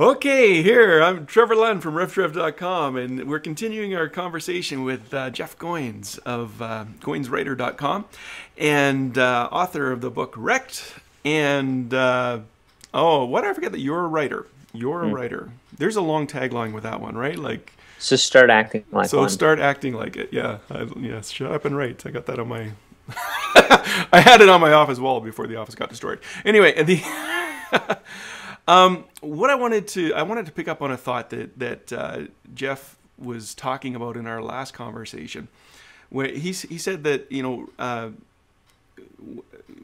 Okay, here, I'm Trevor Lund from RevTrev.com, and we're continuing our conversation with Jeff Goins of GoinsWriter.com, and author of the book Wrecked, and, what did I forget? That you're a writer. You're a writer. There's a long tagline with that one, right? Like, so start acting like so one. start acting like it, yeah. Yes, shut up and write. I got that on my... I had it on my office wall before the office got destroyed. Anyway, the... what I wanted to pick up on a thought that Jeff was talking about in our last conversation, where he said that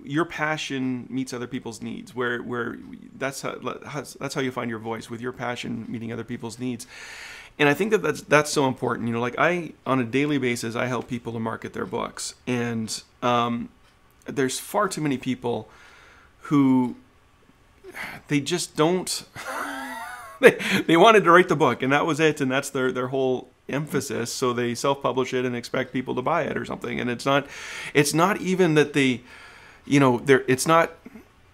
your passion meets other people's needs. Where that's how you find your voice, with your passion meeting other people's needs. And I think that's so important. You know, like on a daily basis, I help people to market their books, and there's far too many people who they just don't. they wanted to write the book, and that was it, and that's their whole emphasis. So they self-publish it and expect people to buy it or something. And it's not even that they, it's not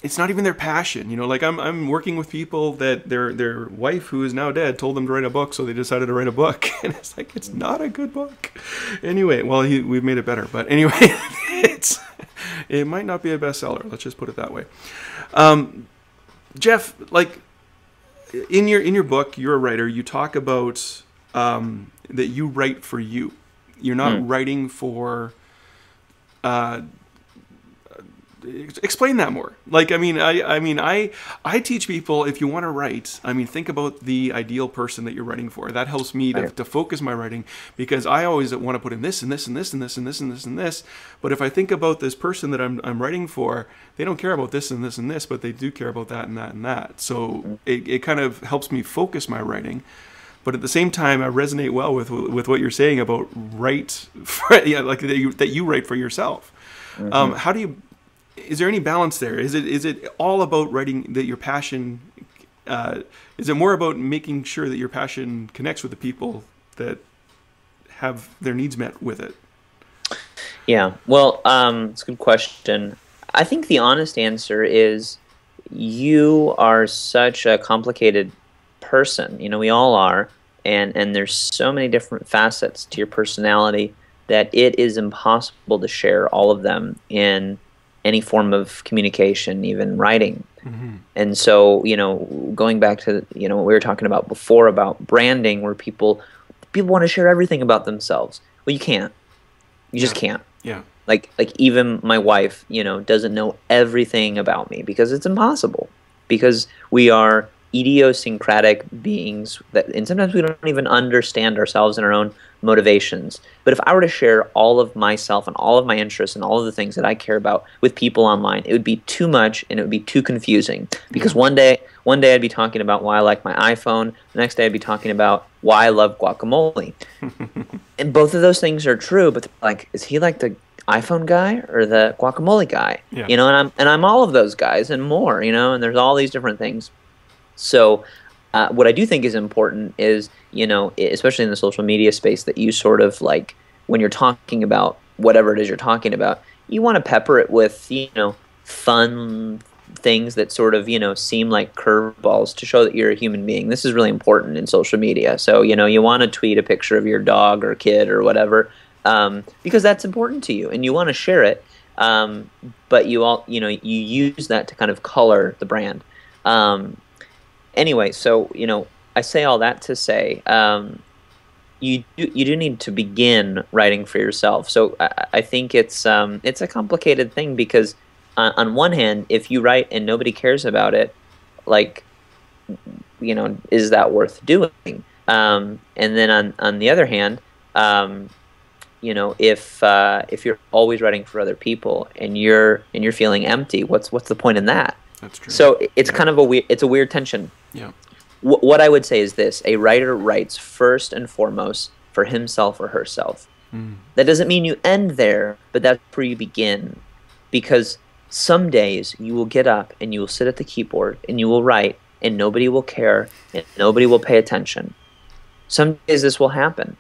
even their passion. You know, like I'm working with people that their wife, who is now dead, told them to write a book, so they decided to write a book. And it's like, it's not a good book. Anyway, well, we've made it better, but anyway, it might not be a bestseller. Let's just put it that way. Jeff, like in your book, you're a writer. You talk about that you write for you. You're not writing for. Explain that more. Like, I teach people, if you want to write, think about the ideal person that you're writing for. That helps me to focus my writing, because I always want to put in this and this and this and this and this and this and this. But if I think about this person that I'm writing for, they don't care about this and this and this, but they do care about that and that and that. So it kind of helps me focus my writing. But at the same time, I resonate well with what you're saying about that you write for yourself. How do you? Is there any balance there? Is it all about writing that your passion? Is it more about making sure that your passion connects with the people that have their needs met with it? Yeah, well, it's a good question. I think the honest answer is you are such a complicated person. You know, we all are, and there's so many different facets to your personality that it is impossible to share all of them in any form of communication, even writing. And so, going back to, what we were talking about before about branding, where people want to share everything about themselves. Well, you can't. You just can't. Yeah. Like even my wife, doesn't know everything about me, because it's impossible, because we are idiosyncratic beings and sometimes we don't even understand ourselves and our own motivations. But if I were to share all of myself and all of my interests and all of the things that I care about with people online, it would be too much and it would be too confusing, because one day I'd be talking about why I like my iPhone, the next day I'd be talking about why I love guacamole. And both of those things are true, but like, is he like the iPhone guy or the guacamole guy? Yeah. And I'm all of those guys and more, and there's all these different things. So what I do think is important is, especially in the social media space, that you sort of like, when you're talking about whatever it is you're talking about, you want to pepper it with, fun things that sort of, seem like curveballs to show that you're a human being. This is really important in social media. So, you want to tweet a picture of your dog or kid or whatever, because that's important to you and you want to share it. But you use that to kind of color the brand. Anyway, so, I say all that to say, you do need to begin writing for yourself. So I think it's a complicated thing, because on one hand, if you write and nobody cares about it, like, is that worth doing? And then on the other hand, if you're always writing for other people and you're feeling empty, what's the point in that? That's true. So it's kind of a weird tension. Yeah. What I would say is this: a writer writes first and foremost for himself or herself. That doesn't mean you end there, but that's where you begin, because some days you will get up and you will sit at the keyboard and you will write, and nobody will care and nobody will pay attention. Some days this will happen.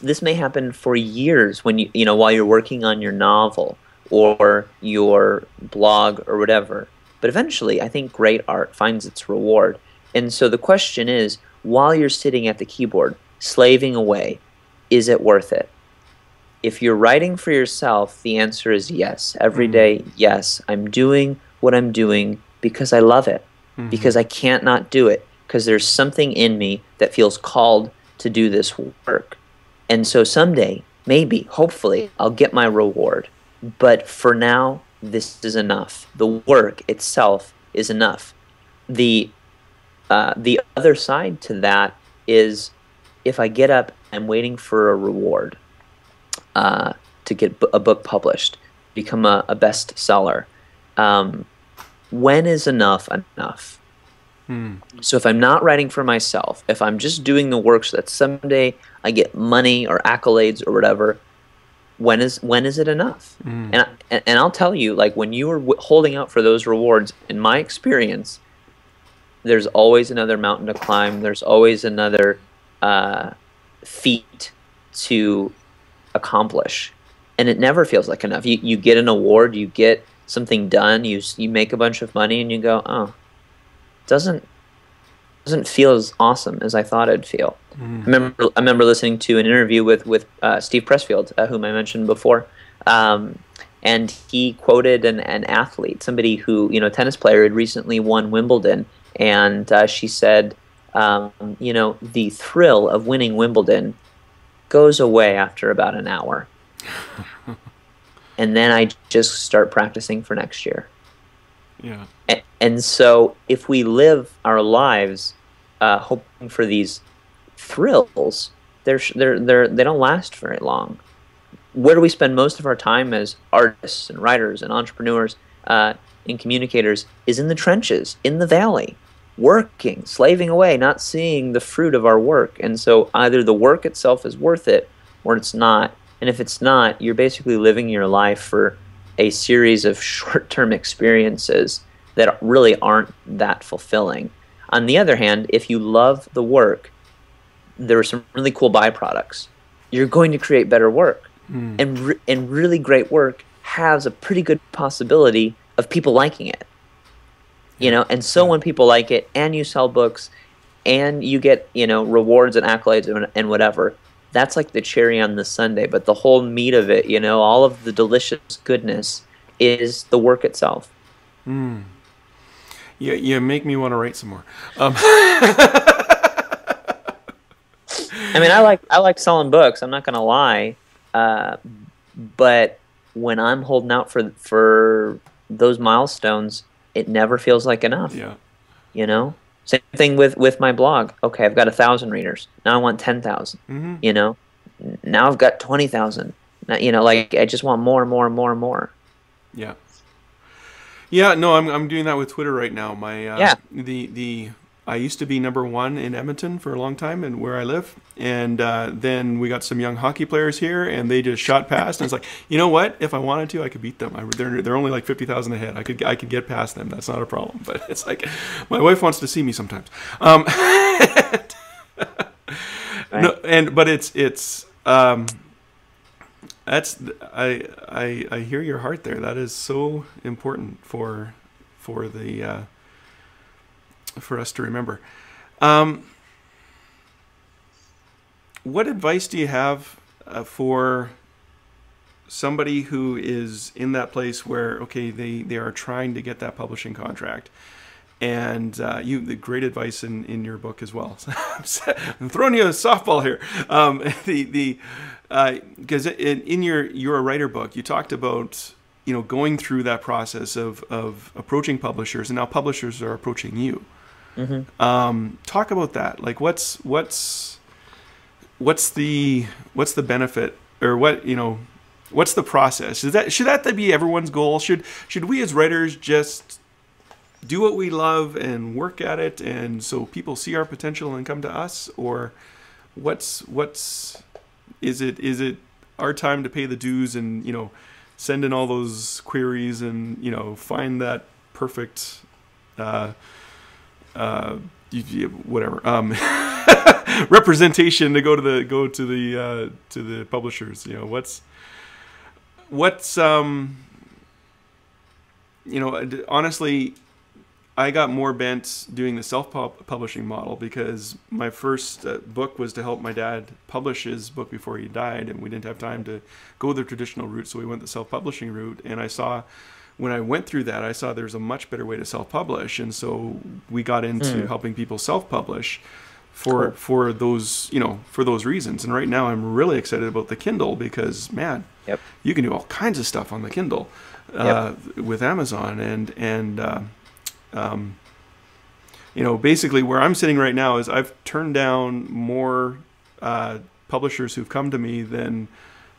This may happen for years when while you're working on your novel or your blog or whatever. But eventually, I think great art finds its reward. And so the question is, while you're sitting at the keyboard, slaving away, is it worth it? If you're writing for yourself, the answer is yes. Every day, yes. I'm doing what I'm doing because I love it, because I can't not do it, because there's something in me that feels called to do this work. And so someday, maybe, hopefully, I'll get my reward. But for now, this is enough. The work itself is enough. The other side to that is, if I get up, I'm waiting for a reward to get a book published, become a bestseller. When is enough enough? So if I'm not writing for myself, if I'm just doing the work so that someday I get money or accolades or whatever, when is it enough? And I'll tell you, like, when you were holding out for those rewards, in my experience, there's always another mountain to climb. There's always another feat to accomplish, and it never feels like enough. You get an award, you get something done, you make a bunch of money, and you go, oh, it doesn't feel as awesome as I thought it'd feel. I remember listening to an interview with Steve Pressfield, whom I mentioned before, and he quoted an athlete, somebody who, a tennis player, had recently won Wimbledon, and she said, the thrill of winning Wimbledon goes away after about an hour. And then I just start practicing for next year. Yeah. And so if we live our lives hoping for these thrills, they don't last very long. Where do we spend most of our time as artists and writers and entrepreneurs and communicators is in the trenches, in the valley, working, slaving away, not seeing the fruit of our work. And so either the work itself is worth it or it's not. And if it's not, you're basically living your life for a series of short-term experiences that really aren't that fulfilling. On the other hand, if you love the work, there are some really cool byproducts. You're going to create better work. And really great work has a pretty good possibility of people liking it. And so when people like it, and you sell books, and you get, rewards and accolades and whatever, that's like the cherry on the sundae. But the whole meat of it, all of the delicious goodness is the work itself. Yeah, you make me want to write some more. I mean, I like selling books. I'm not going to lie, but when I'm holding out for those milestones, it never feels like enough. Yeah. Same thing with my blog. Okay, I've got 1,000 readers. Now I want 10,000. Now I've got 20,000. Like, I just want more and more and more and more. Yeah. Yeah. No, I'm doing that with Twitter right now. My I used to be #1 in Edmonton for a long time, and where I live. And then we got some young hockey players here, and they just shot past. And it's like, you know what? If I wanted to, I could beat them. They're only like 50,000 ahead. I could get past them. That's not a problem. But it's like, my wife wants to see me sometimes. Right. No, but it's that's I hear your heart there. That is so important for the. For us to remember. What advice do you have for somebody who is in that place where, okay, they are trying to get that publishing contract, and the great advice in your book as well. I'm throwing you a softball here. Because in your writer book, you talked about going through that process of approaching publishers, and now publishers are approaching you. Talk about that. Like, what's the benefit, or what's the process? Should that be everyone's goal? Should we as writers just do what we love and work at it, and so people see our potential and come to us? Or is it our time to pay the dues and send in all those queries and find that perfect whatever representation to go to the publishers? Honestly, I got more bent doing the self-publishing model because my first book was to help my dad publish his book before he died, and we didn't have time to go the traditional route, so we went the self-publishing route. And I saw, when I went through that, I saw there's a much better way to self-publish, and so we got into helping people self-publish for those, you know, for those reasons. And right now I'm really excited about the Kindle because, man, you can do all kinds of stuff on the Kindle with Amazon, and you know, basically where I'm sitting right now is I've turned down more publishers who've come to me than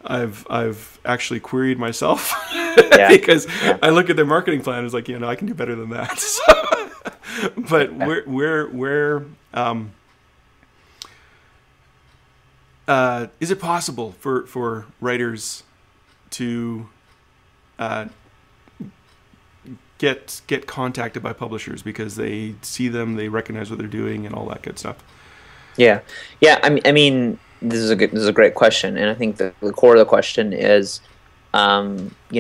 I've actually queried myself because I look at their marketing plan and it's like, you know, I can do better than that. But is it possible for writers to get contacted by publishers because they see them, they recognize what they're doing, and all that good stuff? Yeah. I mean, this is a great question, and I think the core of the question is, you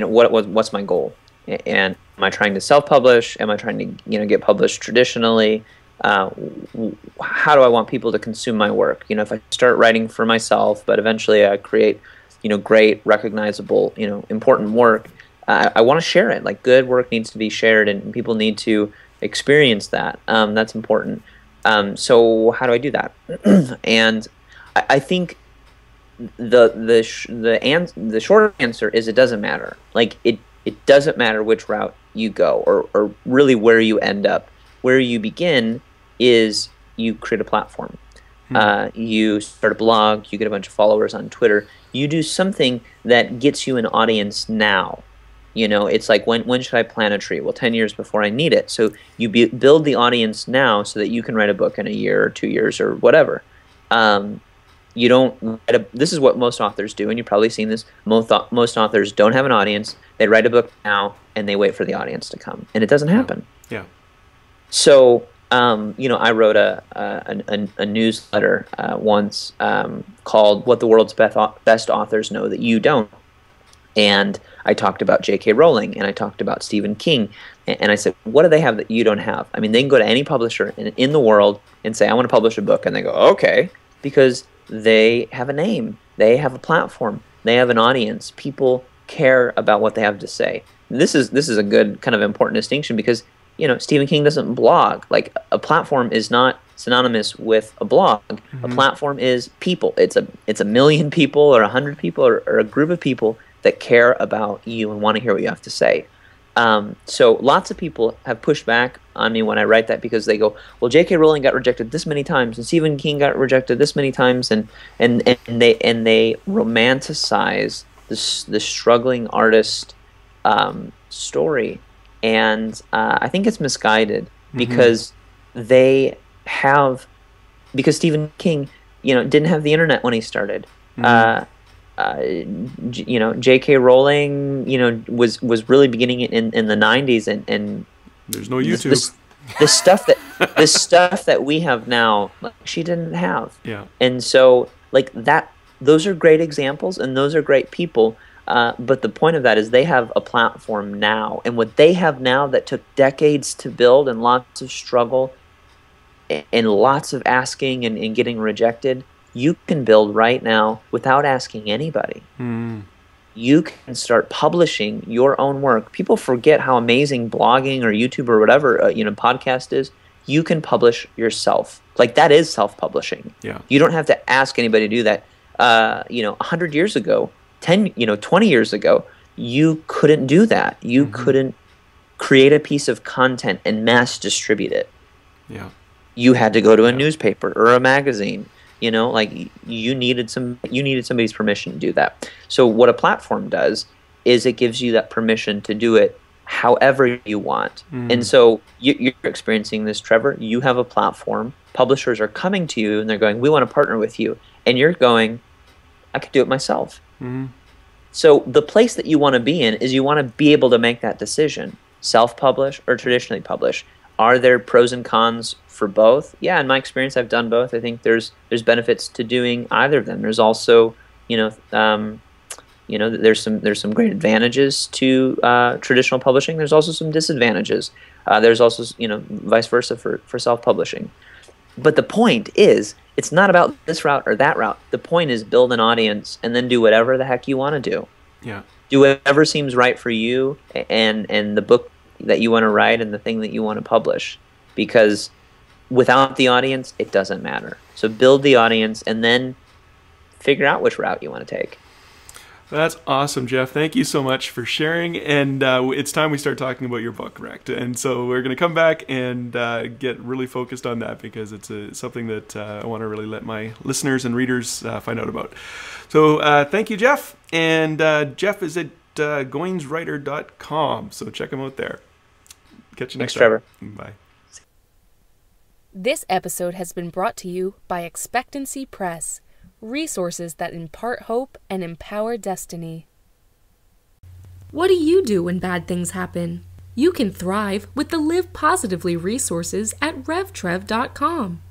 know, what's my goal? And am I trying to self-publish? Am I trying to, you know, get published traditionally? How do I want people to consume my work? You know, if I start writing for myself, but eventually I create, you know, great, recognizable, you know, important work, I want to share it. Like, good work needs to be shared, and people need to experience that. That's important. So how do I do that? And I think the short answer is it doesn't matter. Like, it doesn't matter which route you go, or really where you end up. Where you begin is you create a platform. You start a blog, you get a bunch of followers on Twitter, you do something that gets you an audience now. You know, it's like, when should I plant a tree? Well, 10 years before I need it. So you build the audience now so that you can write a book in a year or 2 years or whatever. You don't this is what most authors do, and you've probably seen this. Most authors don't have an audience. They write a book now, and they wait for the audience to come. And it doesn't happen. Yeah. So, you know, I wrote a newsletter once called "What the World's Best Authors Know That You Don't," and I talked about J.K. Rowling, and I talked about Stephen King, and I said, what do they have that you don't have? I mean, they can go to any publisher in the world and say, I want to publish a book, and they go, okay, because they have a name, they have a platform, they have an audience. People care about what they have to say. This is a good kind of important distinction because, you know, Stephen King doesn't blog. Like, a platform is not synonymous with a blog. A platform is people. It's a million people or 100 people or a group of people that care about you and want to hear what you have to say. So lots of people have pushed back on me when I write that because they go, well, J.K. Rowling got rejected this many times, and Stephen King got rejected this many times, and they romanticize the struggling artist story, and I think it's misguided because because Stephen King, you know, didn't have the internet when he started. You know, J.K. Rowling, you know, was really beginning in the 90s, and there's no YouTube. This stuff that we have now, like, she didn't have. Yeah. And so, like, those are great examples, and those are great people. But the point of that is they have a platform now, and what they have now that took decades to build and lots of struggle and lots of asking and getting rejected, you can build right now without asking anybody. You can start publishing your own work. People forget how amazing blogging or YouTube or whatever, you know, podcast is. You can publish yourself. Like, that is self-publishing. Yeah. You don't have to ask anybody to do that. You know, 100 years ago, 20 years ago, you couldn't do that. You couldn't create a piece of content and mass distribute it. Yeah. You had to go to a newspaper or a magazine. You know, like, you needed somebody's permission to do that. So what a platform does is it gives you that permission to do it however you want. And so you're experiencing this, Trevor. You have a platform. Publishers are coming to you and they're going, we want to partner with you. And you're going, I could do it myself. So the place that you want to be in is you want to be able to make that decision. Self-publish or traditionally publish. Are there pros and cons for both? Yeah, in my experience, I've done both. I think there's benefits to doing either of them. There's also, there's some great advantages to traditional publishing. There's also some disadvantages. There's also, vice versa for self-publishing. But the point is, it's not about this route or that route. The point is build an audience and then do whatever the heck you want to do. Yeah. Do whatever seems right for you and the book that you want to write and the thing that you want to publish. Because without the audience, it doesn't matter. So build the audience and then figure out which route you want to take. That's awesome, Jeff. Thank you so much for sharing. And it's time we start talking about your book, Wrecked. And so we're going to come back and get really focused on that, because it's something that I want to really let my listeners and readers find out about. So thank you, Jeff. And Jeff is at goinswriter.com. So check him out there. Catch you next time. Trevor. Bye. This episode has been brought to you by Expectancy Press, resources that impart hope and empower destiny. What do you do when bad things happen? You can thrive with the Live Positively resources at RevTrev.com.